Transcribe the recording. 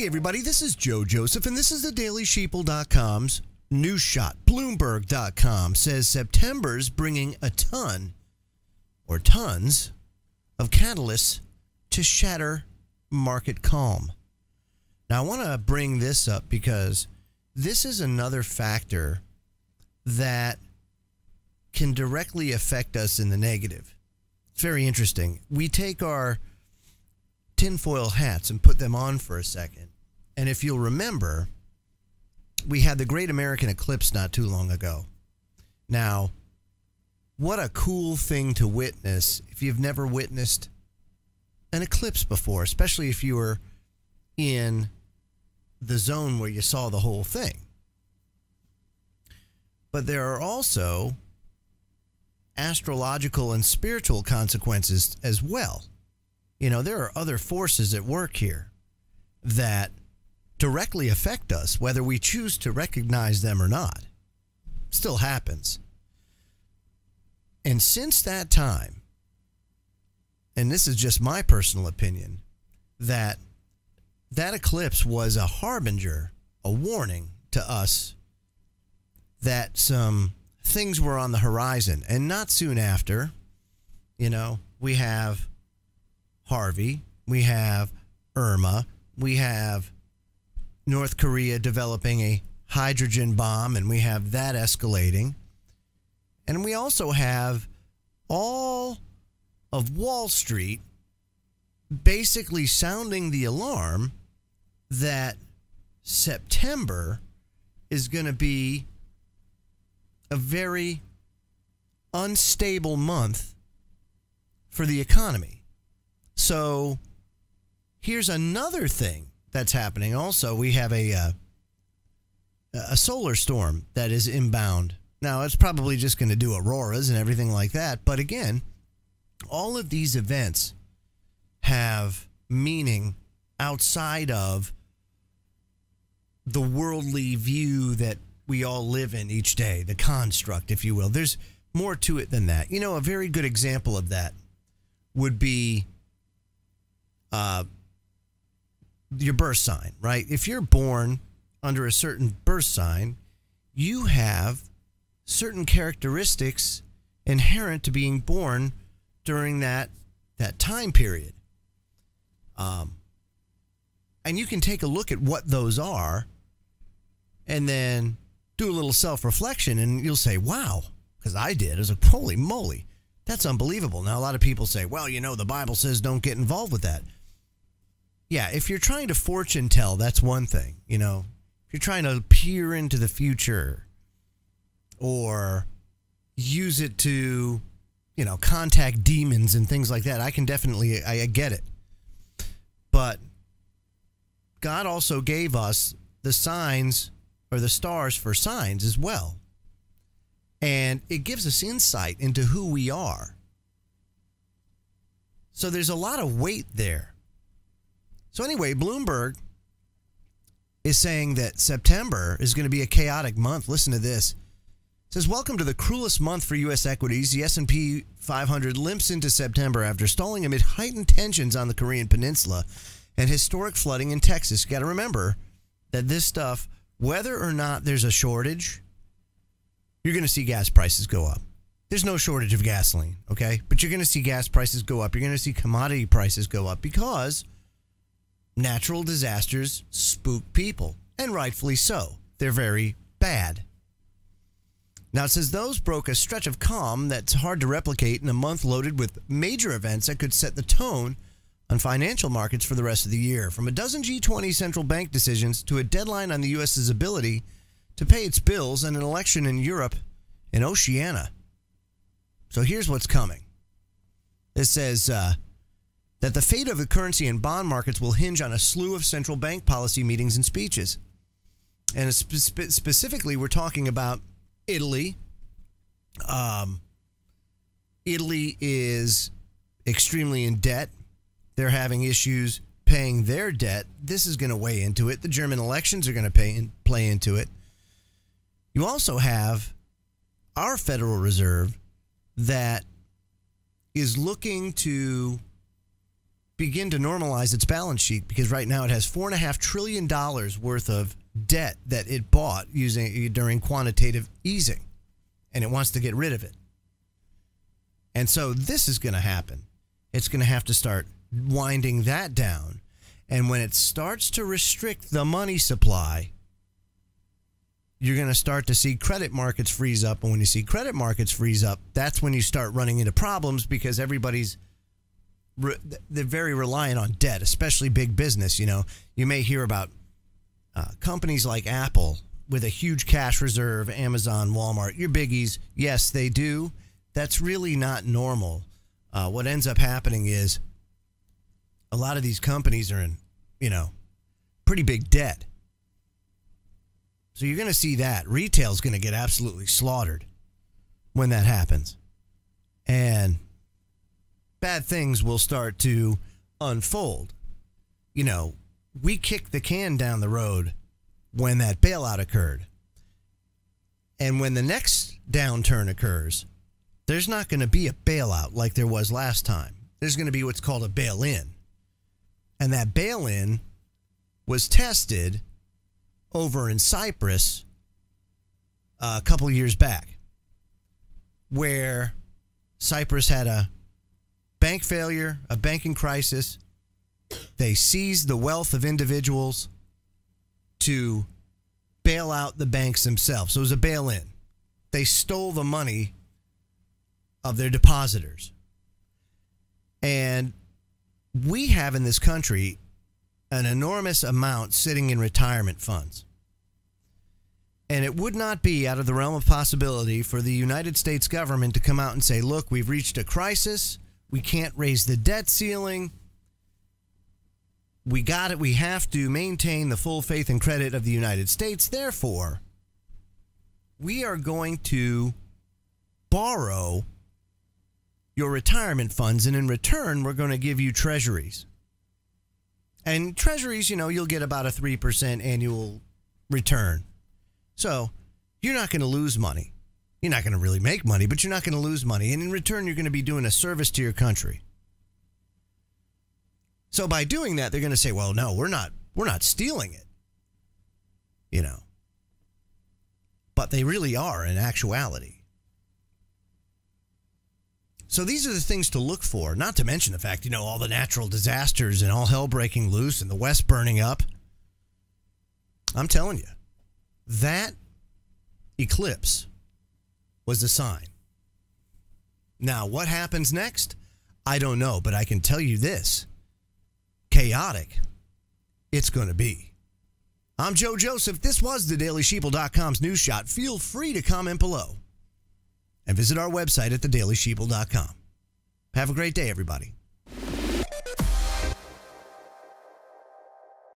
everybody, this is Joe Joseph, and this is the DailySheeple.com's news shot. Bloomberg.com says September's bringing a ton, or tons, of catalysts to shatter market calm. Now, I want to bring this up because this is another factor that can directly affect us in the negative. It's very interesting. We take our tinfoil hats and put them on for a second. And if you'll remember, we had the Great American Eclipse not too long ago. Now, what a cool thing to witness if you've never witnessed an eclipse before, especially if you were in the zone where you saw the whole thing. But there are also astrological and spiritual consequences as well. You know, there are other forces at work here that directly affect us, whether we choose to recognize them or not. Still happens. And since that time, and this is just my personal opinion, that eclipse was a harbinger, a warning to us that some things were on the horizon. And not soon after, you know, we have Harvey, we have Irma, we have North Korea developing a hydrogen bomb, and we have that escalating. And we also have all of Wall Street basically sounding the alarm that September is going to be a very unstable month for the economy. So here's another thing that's happening. Also, we have a solar storm that is inbound. Now, it's probably just going to do auroras and everything like that. But again, all of these events have meaning outside of the worldly view that we all live in each day, the construct, if you will. There's more to it than that. You know, a very good example of that would be your birth sign, right? If you're born under a certain birth sign, you have certain characteristics inherent to being born during that time period. And you can take a look at what those are and then do a little self-reflection, and you'll say, wow, because I did. I was like, holy moly, that's unbelievable. Now, a lot of people say, well, you know, the Bible says don't get involved with that. Yeah, if you're trying to fortune tell, that's one thing. You know, if you're trying to peer into the future or use it to, you know, contact demons and things like that, I get it. But God also gave us the signs or the stars for signs as well. And it gives us insight into who we are. So there's a lot of weight there. So anyway, Bloomberg is saying that September is going to be a chaotic month. Listen to this. It says, welcome to the cruelest month for U.S. equities. The S&P 500 limps into September after stalling amid heightened tensions on the Korean Peninsula and historic flooding in Texas. You got to remember that this stuff, whether or not there's a shortage, you're going to see gas prices go up. There's no shortage of gasoline, okay? But you're going to see gas prices go up. You're going to see commodity prices go up because natural disasters spook people, and rightfully so. They're very bad. Now, it says those broke a stretch of calm that's hard to replicate in a month loaded with major events that could set the tone on financial markets for the rest of the year. From a dozen G20 central bank decisions to a deadline on the U.S.'s ability to pay its bills and an election in Europe and Oceania. So here's what's coming. It says that the fate of the currency and bond markets will hinge on a slew of central bank policy meetings and speeches. And specifically, we're talking about Italy. Italy is extremely in debt. They're having issues paying their debt. This is going to weigh into it. The German elections are going to play into it. You also have our Federal Reserve that is looking to begin to normalize its balance sheet, because right now it has $4.5 trillion worth of debt that it bought during quantitative easing, and it wants to get rid of it. And so this is going to happen. It's going to have to start winding that down. And when it starts to restrict the money supply, you're going to start to see credit markets freeze up. And when you see credit markets freeze up, that's when you start running into problems, because they're very reliant on debt, especially big business. You know, you may hear about companies like Apple with a huge cash reserve, Amazon, Walmart, your biggies. Yes, they do. That's really not normal. What ends up happening is a lot of these companies are in, pretty big debt. So you're going to see that. Retail's going to get absolutely slaughtered when that happens. And bad things will start to unfold. We kicked the can down the road when that bailout occurred. And when the next downturn occurs, there's not going to be a bailout like there was last time. There's going to be what's called a bail-in. And that bail-in was tested over in Cyprus a couple of years back, where Cyprus had a bank failure, a banking crisis. They seized the wealth of individuals to bail out the banks themselves. So it was a bail-in. They stole the money of their depositors. And we have in this country an enormous amount sitting in retirement funds. And it would not be out of the realm of possibility for the United States government to come out and say, look, we've reached a crisis. We can't raise the debt ceiling. We got it. We have to maintain the full faith and credit of the United States. Therefore, we are going to borrow your retirement funds, and in return, we're going to give you treasuries. And treasuries, you'll get about a 3% annual return. So you're not going to lose money. You're not going to really make money, but you're not going to lose money. And in return, you're going to be doing a service to your country. So by doing that, they're going to say, well, no, we're not stealing it. But they really are in actuality. So these are the things to look for, not to mention the fact, all the natural disasters and all hell breaking loose and the West burning up. I'm telling you, that eclipse was a sign. Now, what happens next? I don't know, but I can tell you this. Chaotic, it's going to be. I'm Joe Joseph. This was thedailysheeple.com's News Shot. Feel free to comment below and visit our website at thedailysheeple.com. Have a great day, everybody.